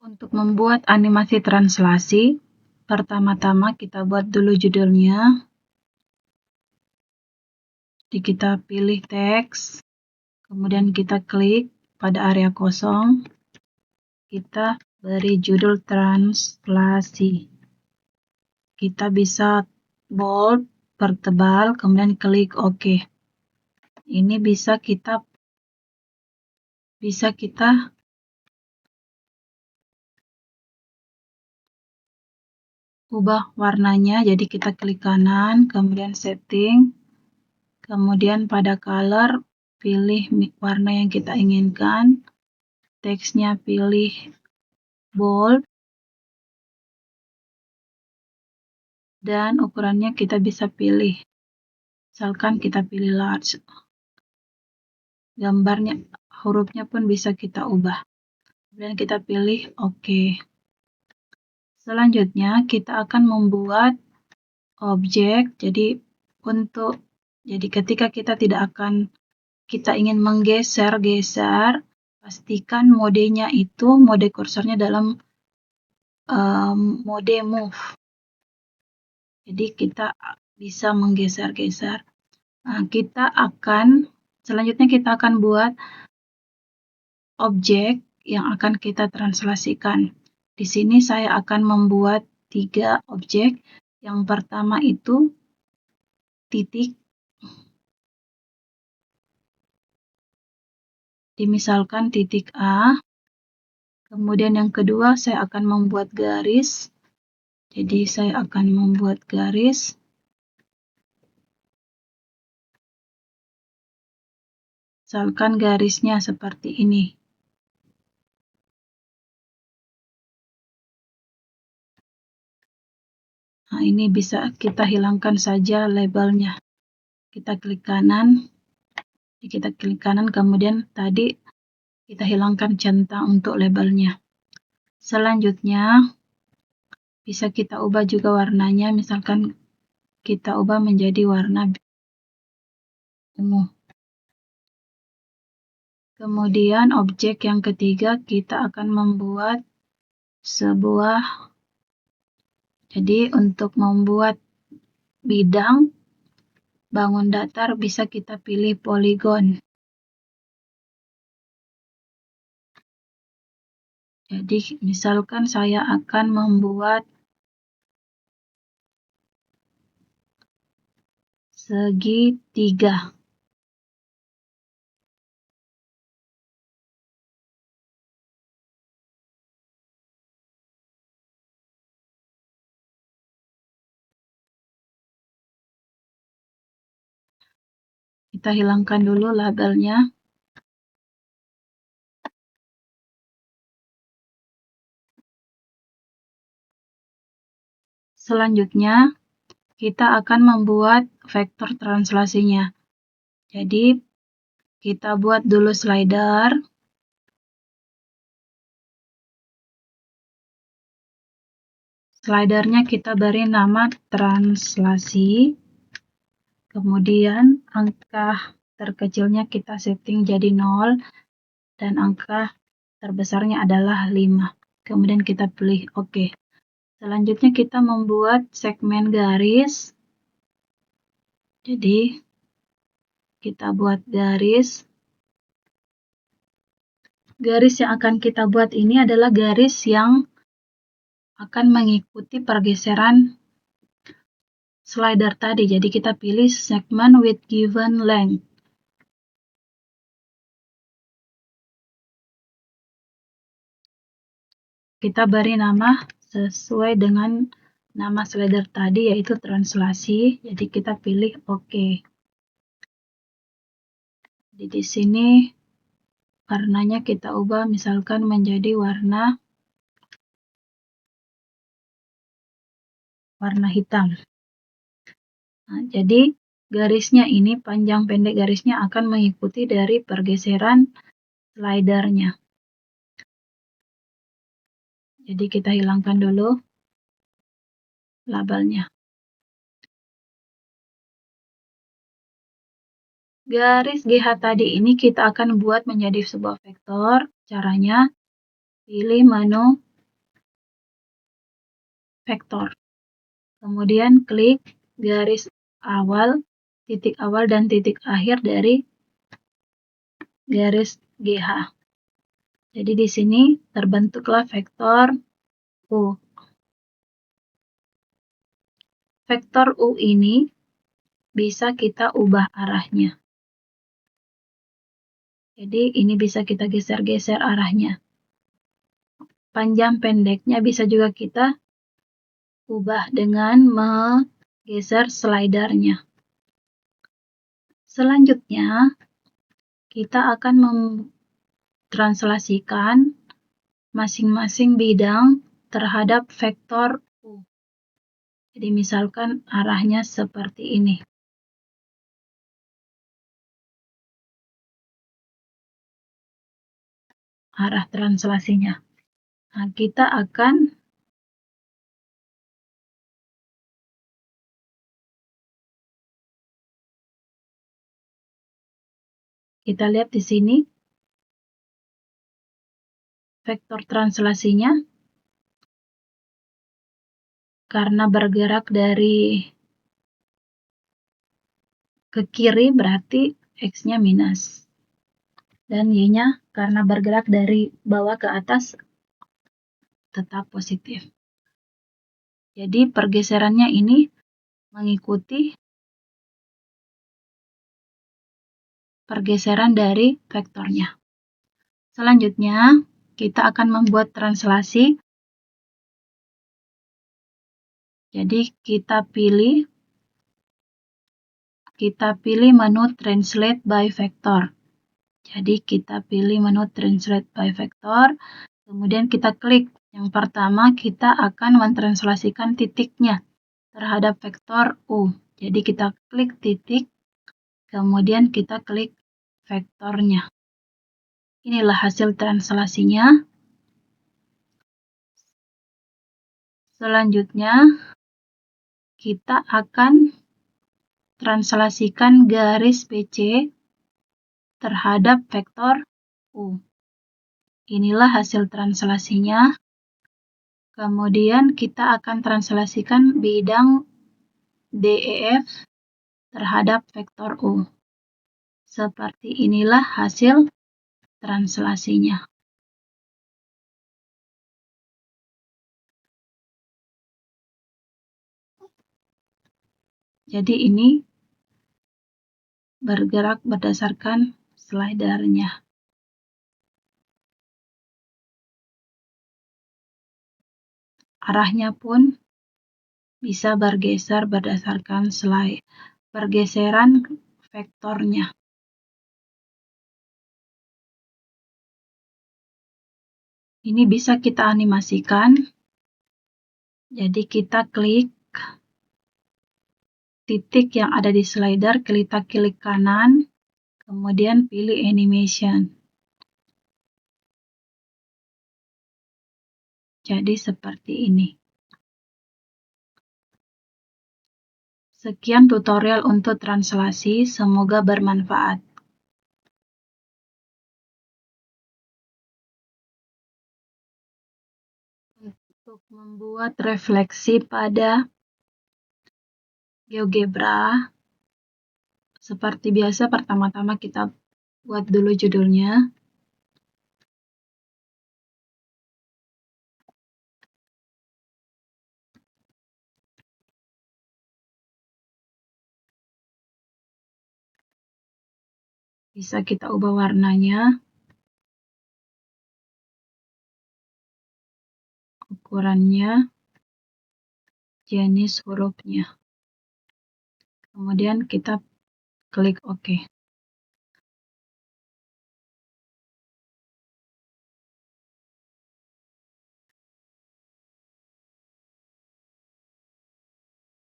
Untuk membuat animasi translasi, pertama-tama kita buat dulu judulnya. Jadi kita pilih teks, kemudian kita klik pada area kosong, kita beri judul translasi. Kita bisa bold, pertebal, kemudian klik OK. Ini bisa kita ubah warnanya, jadi kita klik kanan, kemudian setting, kemudian pada color, pilih warna yang kita inginkan, teksnya pilih bold, dan ukurannya kita bisa pilih, misalkan kita pilih large. Gambarnya, hurufnya pun bisa kita ubah. Kemudian kita pilih OK. Selanjutnya kita akan membuat objek. Jadi ketika kita ingin menggeser, pastikan modenya itu mode kursornya dalam mode move. Jadi kita bisa menggeser-geser. Nah, selanjutnya kita akan buat objek yang akan kita translasikan. Di sini saya akan membuat 3 objek. Yang pertama itu titik. Misalkan titik A. Kemudian yang kedua saya akan membuat garis. Jadi saya akan membuat garis. Misalkan garisnya seperti ini. Nah, ini bisa kita hilangkan saja labelnya. Kita klik kanan, kemudian tadi kita hilangkan centang untuk labelnya. Selanjutnya, bisa kita ubah juga warnanya, misalkan kita ubah menjadi warna ungu. Kemudian objek yang ketiga kita akan membuat jadi untuk membuat bidang bangun datar bisa kita pilih poligon. Jadi misalkan saya akan membuat segitiga. Kita hilangkan dulu labelnya. Selanjutnya, kita akan membuat vektor translasinya. Jadi, kita buat dulu slider. Slidernya kita beri nama translasi. Kemudian, angka terkecilnya kita setting jadi 0. Dan angka terbesarnya adalah 5. Kemudian kita pilih OK. Selanjutnya kita membuat segmen garis. Jadi, kita buat garis. Garis yang akan kita buat ini adalah garis yang akan mengikuti pergeseran slider tadi. Jadi kita pilih segment with given length. Kita beri nama sesuai dengan nama slider tadi, yaitu translasi. Jadi kita pilih OK. Jadi di sini warnanya kita ubah misalkan menjadi warna hitam. Nah, jadi garisnya ini, panjang pendek garisnya akan mengikuti dari pergeseran slidernya. Jadi kita hilangkan dulu labelnya. Garis GH tadi ini kita akan buat menjadi sebuah vektor. Caranya, pilih menu vektor. Kemudian klik garis awal, titik awal dan titik akhir dari garis GH. Jadi di sini terbentuklah vektor U. Vektor U ini bisa kita ubah arahnya. Jadi ini bisa kita geser-geser arahnya. Panjang pendeknya bisa juga kita ubah dengan menggeser slidernya. Selanjutnya, kita akan mentranslasikan masing-masing bidang terhadap vektor U. Jadi misalkan arahnya seperti ini. Arah translasinya. Nah, kita lihat di sini vektor translasinya karena bergerak dari ke kiri berarti X-nya minus. Dan Y-nya karena bergerak dari bawah ke atas tetap positif. Jadi pergeserannya ini mengikuti pergeseran dari vektornya. Selanjutnya, kita akan membuat translasi. Jadi kita pilih menu Translate by Vector. Jadi kita pilih menu Translate by Vector, kemudian kita klik. Yang pertama kita akan mentranslasikan titiknya terhadap vektor U. Jadi kita klik titik, kemudian kita klik vektornya. Inilah hasil translasinya. Selanjutnya, kita akan translasikan garis BC terhadap vektor U. Inilah hasil translasinya. Kemudian kita akan translasikan bidang DEF terhadap vektor U. Seperti inilah hasil translasinya. Jadi ini bergerak berdasarkan slidernya. Arahnya pun bisa bergeser berdasarkan pergeseran vektornya. Ini bisa kita animasikan. Jadi kita klik titik yang ada di slider, kita klik kanan, kemudian pilih animation. Jadi seperti ini. Sekian tutorial untuk translasi, semoga bermanfaat. Untuk membuat refleksi pada GeoGebra, seperti biasa pertama-tama kita buat dulu judulnya. Bisa kita ubah warnanya, ukurannya, jenis hurufnya. Kemudian kita klik OK.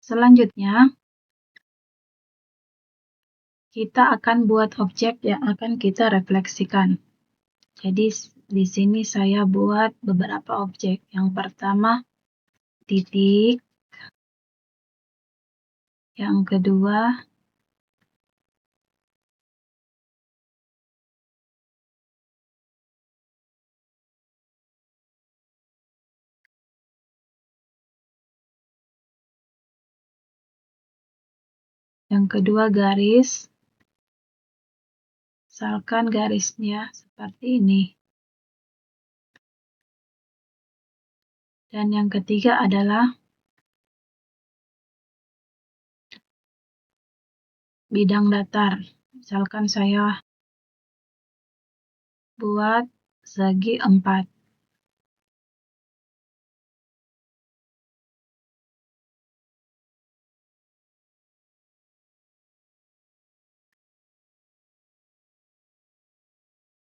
Selanjutnya, kita akan buat objek yang akan kita refleksikan. Jadi di sini saya buat beberapa objek. Yang pertama, titik. Yang kedua, yang kedua garis, misalkan garisnya seperti ini. Dan yang ketiga adalah bidang datar. Misalkan saya buat segi 4.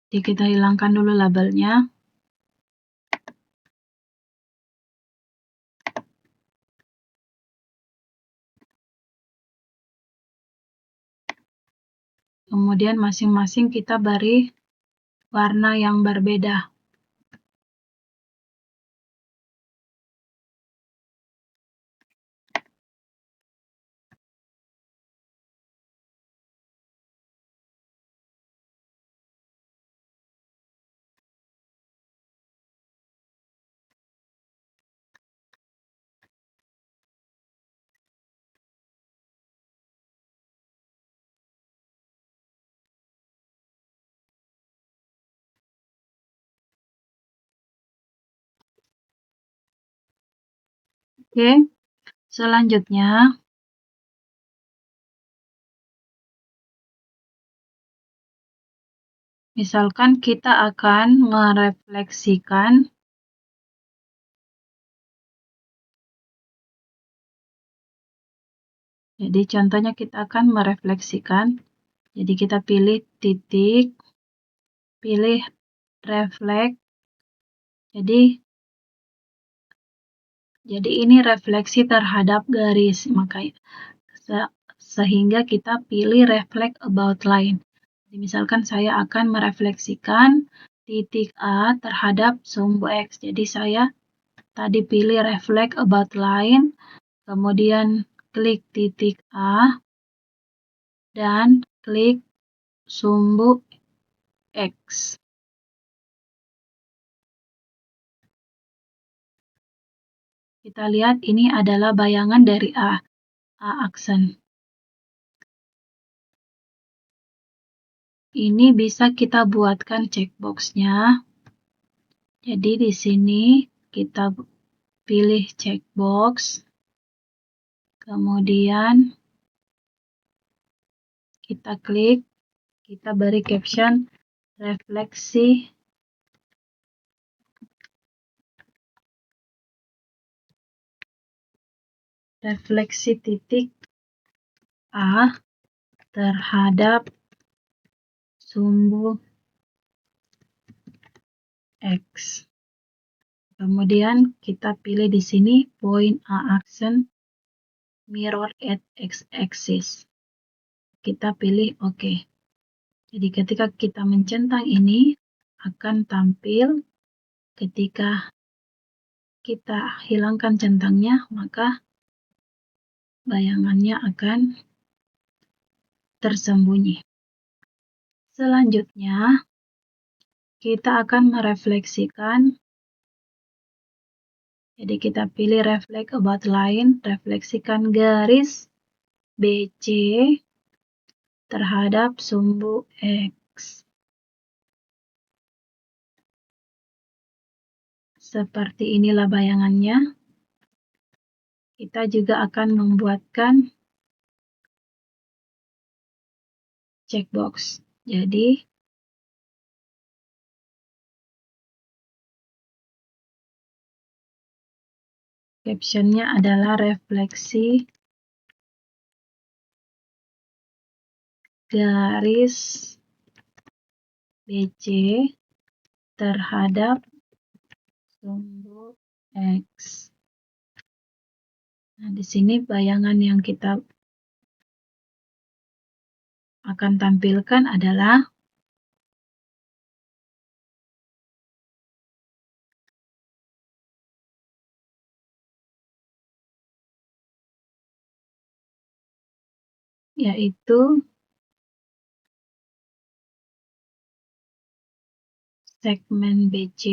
Jadi kita hilangkan dulu labelnya. Kemudian masing-masing kita beri warna yang berbeda. Oke, selanjutnya misalkan kita akan merefleksikan jadi contohnya kita akan merefleksikan. Jadi kita pilih titik, pilih refleks. Jadi ini refleksi terhadap garis, sehingga kita pilih reflect about line. Jadi misalkan saya akan merefleksikan titik A terhadap sumbu X. Jadi saya tadi pilih reflect about line, kemudian klik titik A, dan klik sumbu X. Kita lihat ini adalah bayangan dari A aksen. Ini bisa kita buatkan checkbox-nya. Jadi di sini kita pilih checkbox, kemudian kita klik, kita beri caption refleksi titik A terhadap sumbu X. Kemudian kita pilih di sini point A aksen mirror at X-axis. Kita pilih OK. Jadi ketika kita mencentang ini akan tampil. Ketika kita hilangkan centangnya, maka bayangannya akan tersembunyi. Selanjutnya, kita akan merefleksikan. Jadi kita pilih reflect about line, refleksikan garis BC terhadap sumbu X. Seperti inilah bayangannya. Kita juga akan membuatkan checkbox. Jadi captionnya adalah refleksi garis BC terhadap sumbu X. Nah, di sini bayangan yang kita akan tampilkan adalah yaitu segmen BC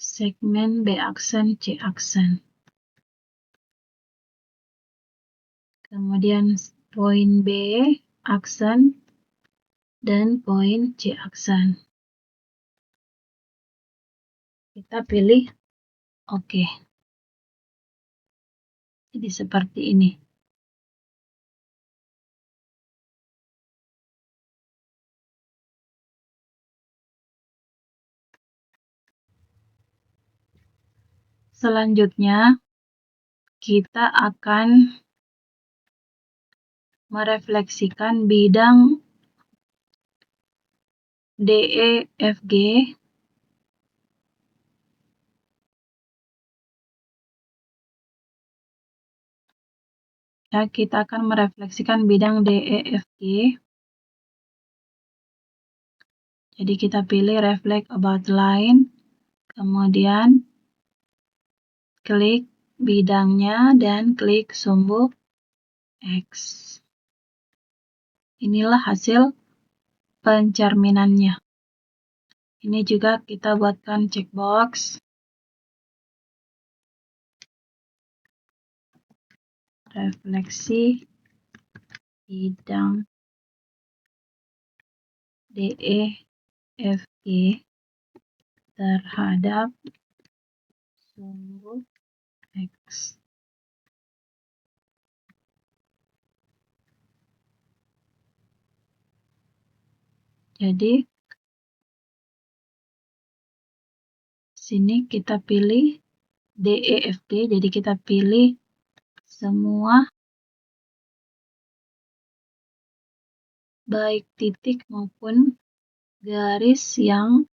segmen B aksen, C aksen. Kemudian poin B aksen dan poin C aksen. Kita pilih oke. Jadi seperti ini. Selanjutnya, kita akan merefleksikan bidang DEFG ya, kita akan merefleksikan bidang DEFG. Jadi kita pilih reflect about line, kemudian klik bidangnya dan klik sumbu X. Inilah hasil pencerminannya. Ini juga kita buatkan checkbox. Refleksi bidang DEFG terhadap sumbu X. Jadi sini kita pilih DEFG, jadi kita pilih semua baik titik maupun garis yang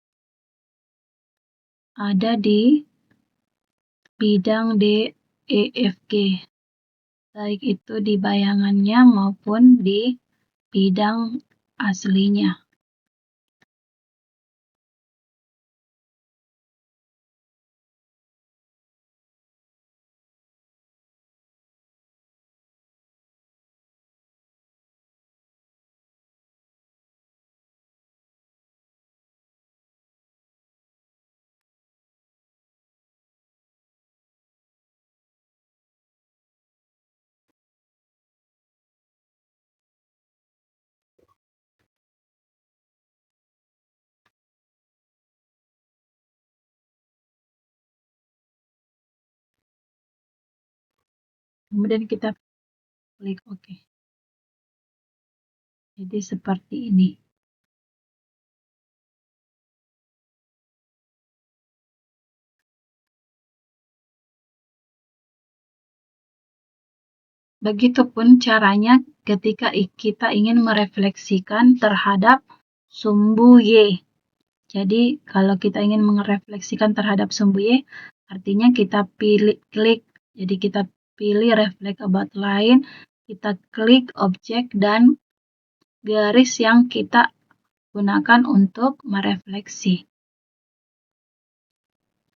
ada di bidang DEFG, baik itu di bayangannya maupun di bidang aslinya. Kemudian kita klik OK. Jadi seperti ini. Begitupun caranya ketika kita ingin merefleksikan terhadap sumbu Y. Jadi kalau kita ingin merefleksikan terhadap sumbu Y, artinya kita pilih klik. Jadi kita pilih reflect about line, kita klik objek dan garis yang kita gunakan untuk merefleksi.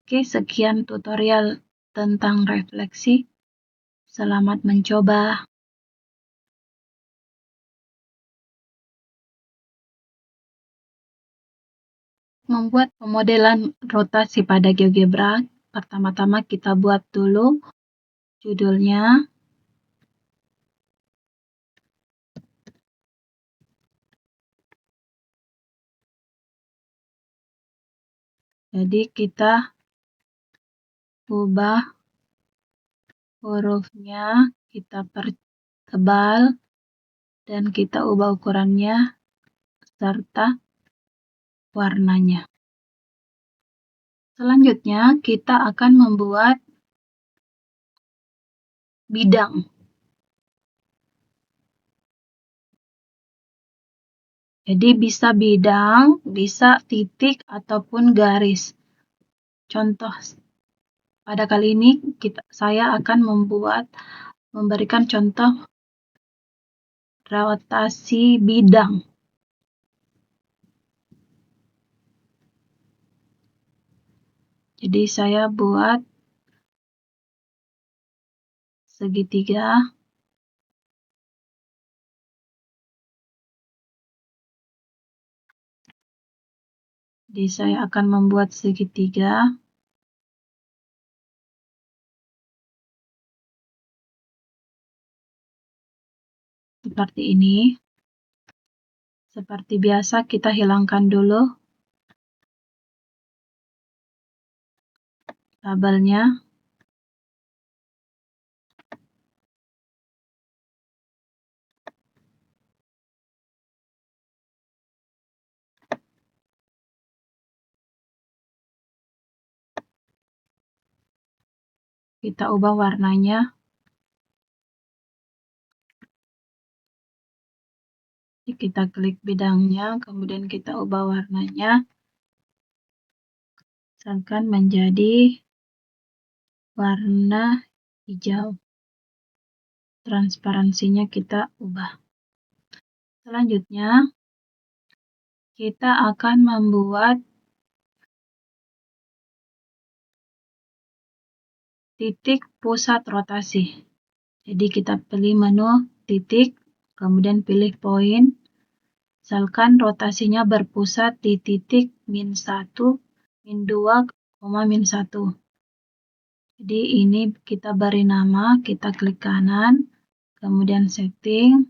Oke, sekian tutorial tentang refleksi. Selamat mencoba. Membuat pemodelan rotasi pada GeoGebra, pertama-tama kita buat dulu judulnya. Jadi kita ubah hurufnya, kita pertebal, dan kita ubah ukurannya serta warnanya. Selanjutnya kita akan membuat bidang. Jadi bisa bidang, bisa titik, ataupun garis. Contoh, pada kali ini saya akan memberikan contoh rotasi bidang. Jadi saya buat segitiga. Jadi saya akan membuat segitiga. seperti ini. Seperti biasa kita hilangkan dulu labelnya. Kita ubah warnanya. Kita klik bidangnya, kemudian kita ubah warnanya. Misalkan menjadi warna hijau. Transparansinya kita ubah. Selanjutnya, kita akan membuat titik pusat rotasi. Jadi kita pilih menu titik, kemudian pilih poin. Misalkan rotasinya berpusat di titik -1, -2, -1. Jadi ini kita beri nama, kita klik kanan, kemudian setting.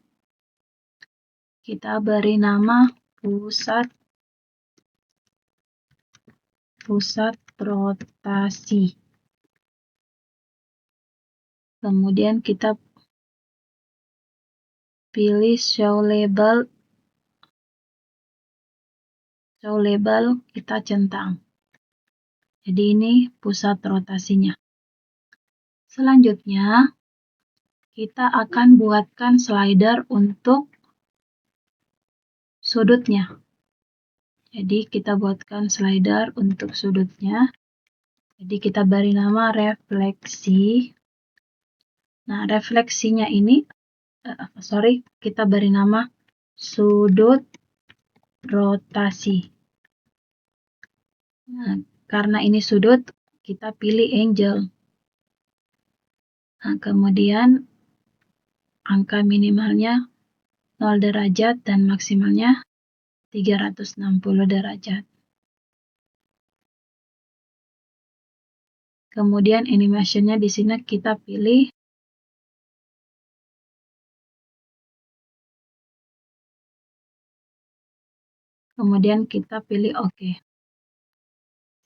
Kita beri nama pusat rotasi. Kemudian kita pilih show label, kita centang. Jadi ini pusat rotasinya. Selanjutnya, kita akan buatkan slider untuk sudutnya. Jadi kita buatkan slider untuk sudutnya. Jadi kita beri nama refleksi. Nah, refleksinya ini, kita beri nama sudut rotasi. Nah, karena ini sudut, kita pilih angle. Nah, kemudian angka minimalnya 0 derajat dan maksimalnya 360 derajat. Kemudian animationnya di sini kita pilih kemudian kita pilih OK.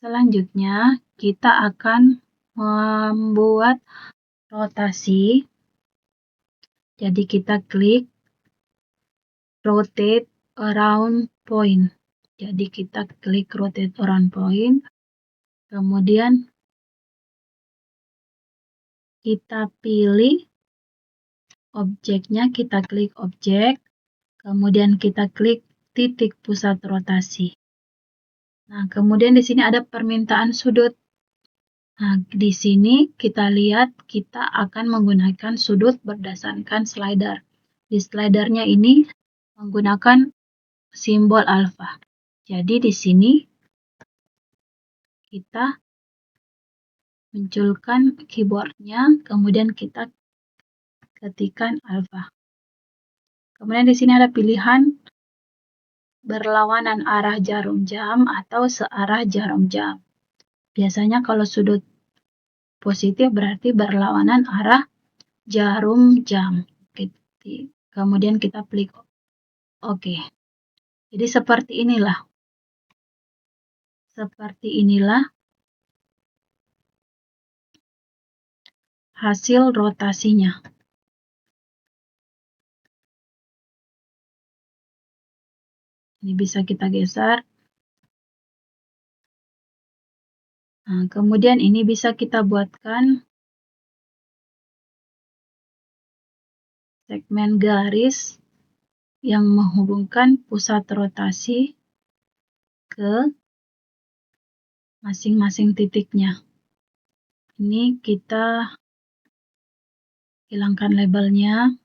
Selanjutnya, kita akan membuat rotasi. Jadi kita klik rotate around point. Jadi kita klik rotate around point. Kemudian kita pilih objeknya, kita klik objek. Kemudian kita klik titik pusat rotasi. Nah, kemudian di sini ada permintaan sudut. Nah, di sini kita lihat kita akan menggunakan sudut berdasarkan slider. Di slidernya ini menggunakan simbol alfa. Jadi di sini kita munculkan keyboardnya, kemudian kita ketikkan alfa. Kemudian di sini ada pilihan berlawanan arah jarum jam atau searah jarum jam. Biasanya kalau sudut positif berarti berlawanan arah jarum jam. Kemudian kita klik OK. Jadi seperti inilah. Hasil rotasinya. Ini bisa kita geser. Nah, kemudian ini bisa kita buatkan segmen garis yang menghubungkan pusat rotasi ke masing-masing titiknya. Ini kita hilangkan labelnya.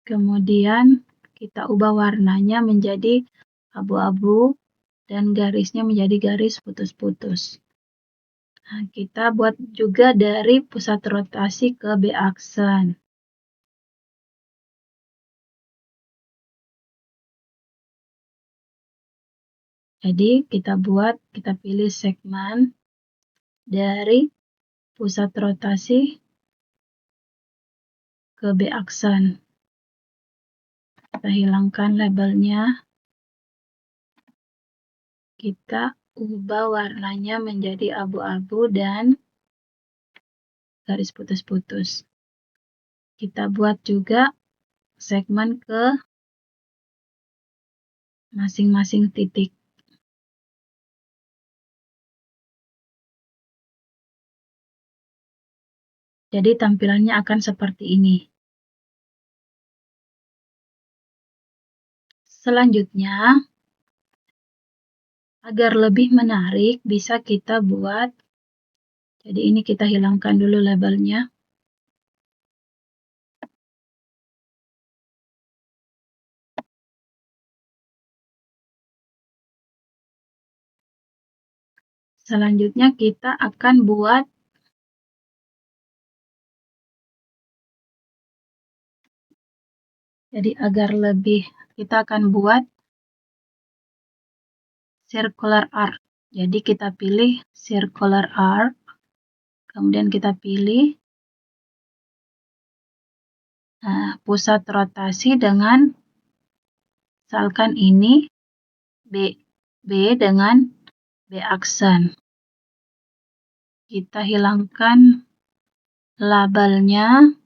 Kemudian kita ubah warnanya menjadi abu-abu dan garisnya menjadi garis putus-putus. Nah, kita buat juga dari pusat rotasi ke B-aksen. Jadi kita pilih segmen dari pusat rotasi ke B aksen. Kita hilangkan labelnya. Kita ubah warnanya menjadi abu-abu dan garis putus-putus. Kita buat juga segmen ke masing-masing titik. Jadi tampilannya akan seperti ini. Selanjutnya, agar lebih menarik, bisa kita buat, jadi ini kita hilangkan dulu labelnya. Selanjutnya kita akan buat jadi agar lebih, kita akan buat circular arc. Jadi kita pilih circular arc, kemudian kita pilih pusat rotasi dengan, misalkan ini B dengan B aksen. Kita hilangkan labelnya,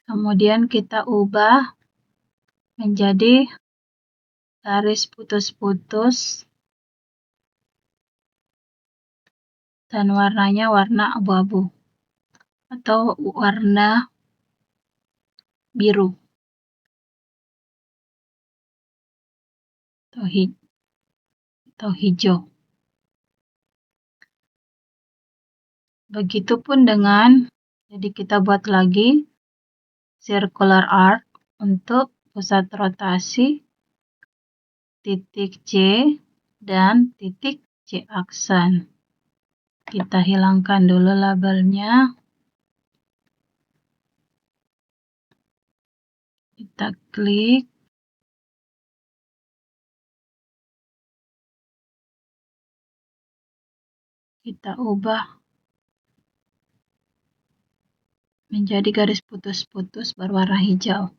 kemudian kita ubah menjadi garis putus-putus dan warnanya warna abu-abu atau warna biru atau hijau. Begitupun dengan, jadi kita buat lagi circular arc untuk pusat rotasi titik C dan titik C aksen. Kita hilangkan dulu labelnya. Kita klik. Kita ubah menjadi garis putus-putus berwarna hijau.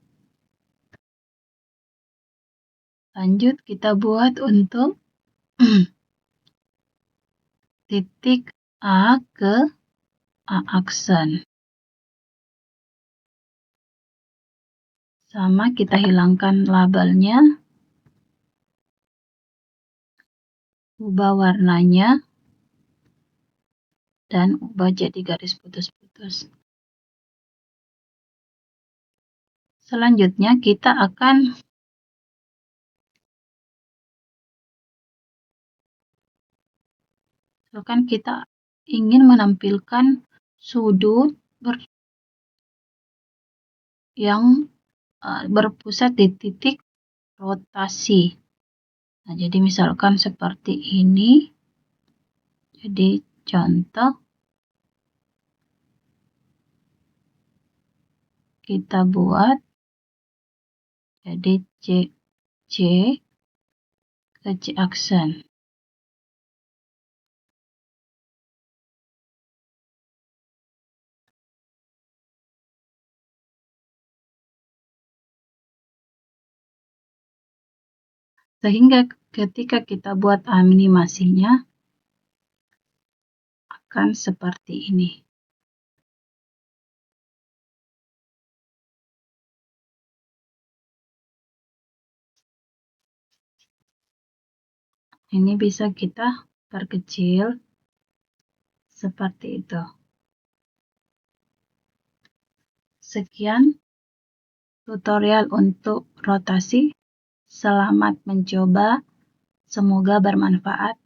Lanjut kita buat untuk titik A ke A aksen. Sama, kita hilangkan labelnya. Ubah warnanya. Dan ubah jadi garis putus-putus. Selanjutnya kita akan kita ingin menampilkan sudut yang berpusat di titik rotasi. Nah, jadi misalkan seperti ini. Jadi contoh kita buat jadi C ke C aksen. Sehingga ketika kita buat animasinya akan seperti ini. Ini bisa kita perkecil seperti itu. Sekian tutorial untuk rotasi. Selamat mencoba. Semoga bermanfaat.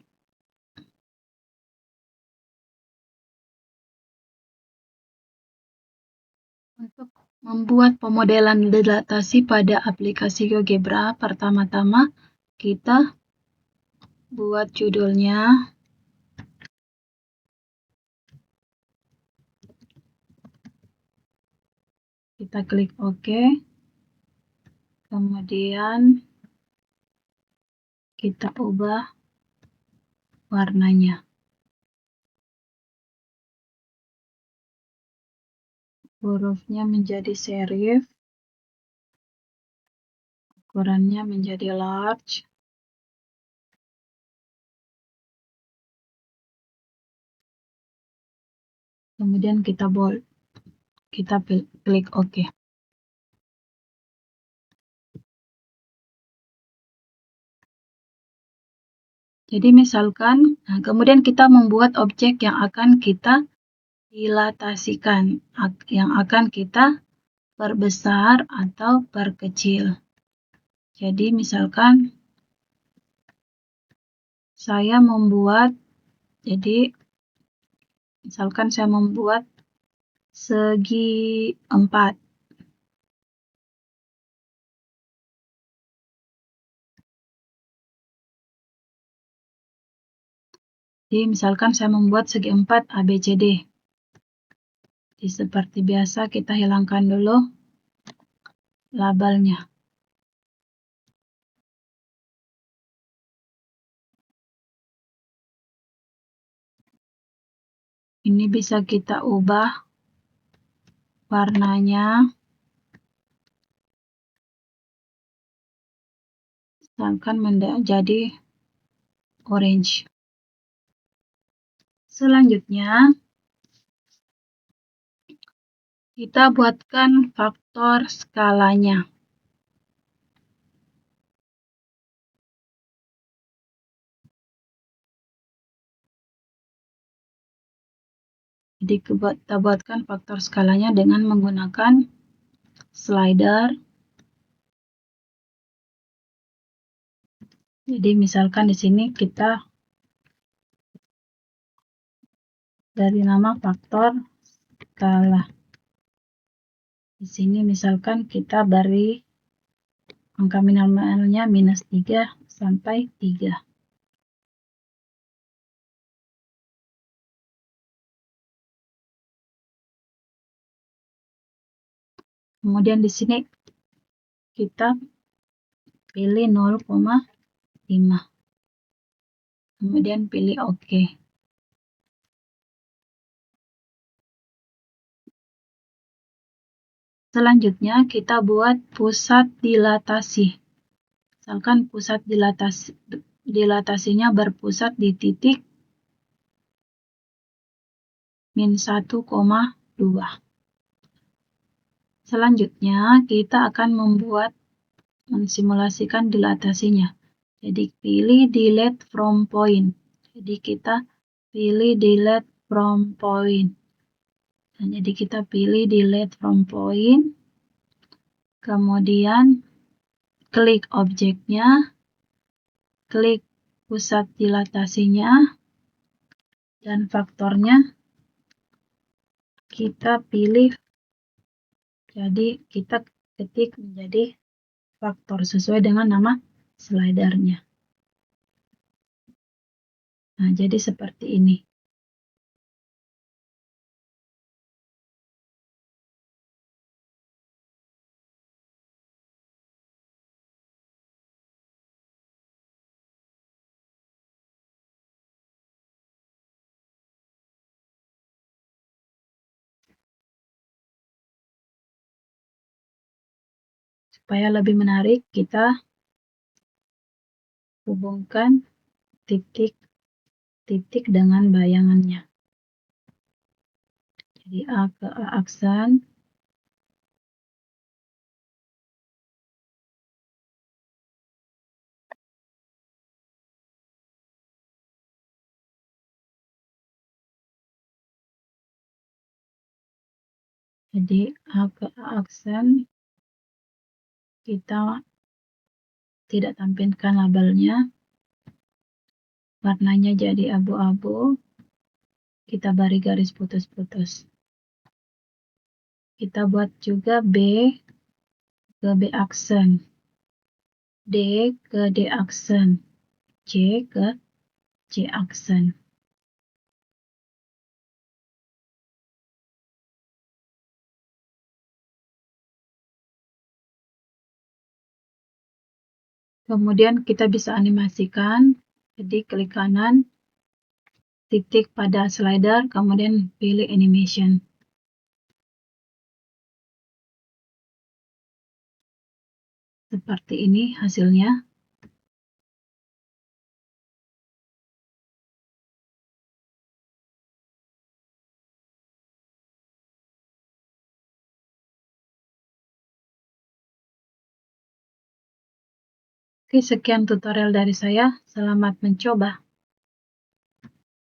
Untuk membuat pemodelan dilatasi pada aplikasi GeoGebra, pertama-tama kita buat judulnya. Kita klik OK. Kemudian kita ubah warnanya. Hurufnya menjadi serif, ukurannya menjadi large, kemudian kita bold, kita klik OK. Jadi misalkan, kemudian kita membuat objek yang akan kita dilatasikan, yang akan kita perbesar atau perkecil. Jadi misalkan saya membuat, misalkan saya membuat segi 4. Jadi misalkan saya membuat segi 4 ABCD. Jadi seperti biasa kita hilangkan dulu labelnya. Ini bisa kita ubah warnanya. Misalkan menjadi orange. Selanjutnya, kita buatkan faktor skalanya. Jadi kita buatkan faktor skalanya dengan menggunakan slider. Jadi misalkan di sini kita dari nama faktor skala. Di sini misalkan kita beri angka minimalnya -3 sampai 3. Kemudian di sini kita pilih 0,5. Kemudian pilih OK. Selanjutnya kita buat pusat dilatasi. Misalkan pusat dilatasinya berpusat di titik -1,2. Selanjutnya kita akan mensimulasikan dilatasinya. Jadi pilih delete from point. Jadi kita pilih delete from point. Dan jadi kita pilih delete from point. Kemudian klik objeknya, klik pusat dilatasinya, dan faktornya kita pilih. Jadi kita ketik menjadi faktor sesuai dengan nama slidernya. Nah, jadi seperti ini. Supaya lebih menarik, kita hubungkan titik-titik dengan bayangannya. Jadi A ke A aksen. Jadi A ke A aksen. Kita tidak tampilkan labelnya. Warnanya jadi abu-abu. Kita beri garis putus-putus. Kita buat juga B ke B aksen. D ke D aksen. C ke C aksen. Kemudian kita bisa animasikan. Jadi klik kanan, titik pada slider, kemudian pilih animation. Seperti ini hasilnya. Oke, sekian tutorial dari saya. Selamat mencoba.